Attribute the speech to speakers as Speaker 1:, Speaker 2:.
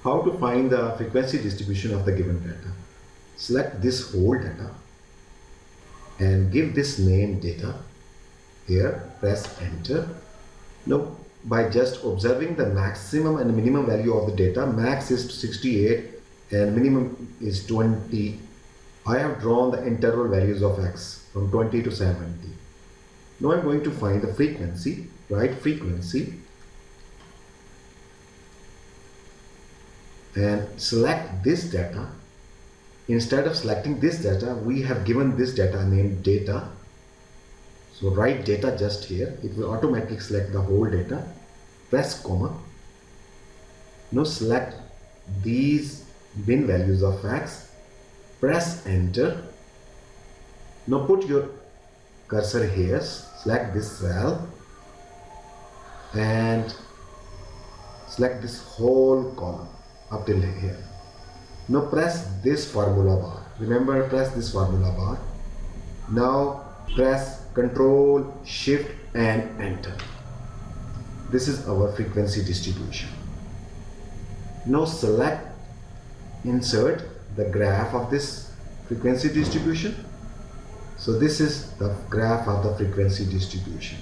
Speaker 1: How to find the frequency distribution of the given data? Select this whole data and give this name data. Here, press enter. Now, by just observing the maximum and minimum value of the data, max is 68 and minimum is 20. I have drawn the interval values of x from 20 to 70. Now I'm going to find the frequency, right? Frequency, and select this data. Instead of selecting this data, we have given this data named data. So write data just here. It will automatically select the whole data. Press comma. Now select these bin values of x. Press enter. Now put your cursor here. Select this cell and select this whole column up till here. Now press this formula bar. Remember, press this formula bar. Now press Control, Shift and enter. This is our frequency distribution. Now select, insert the graph of this frequency distribution. So this is the graph of the frequency distribution.